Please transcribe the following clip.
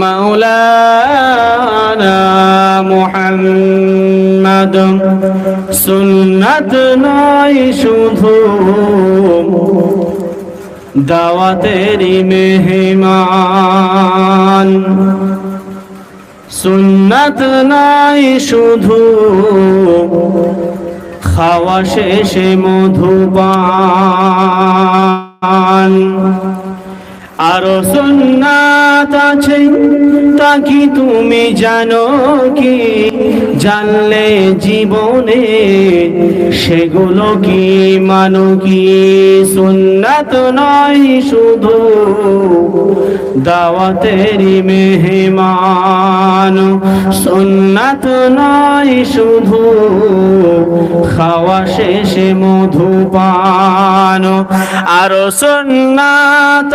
মাওলানা মুহাম্মদ সুন্নাত নয় শুধু দাওয়াতেরি মেহমান, সুন্নাত নয় শুধু খাওয়া শেষে মধুপান, আরো সুন্নাত আছে তা কি তুমি জানো কি? জানলে জীবনে সেগুলো কি মানো কি? সুন্নাত নয় শুধু দাওয়াতেরি মেহমান, সুন্নাত নয় শুধু খাওয়া শেষে মধুপান, আরো সুন্নাত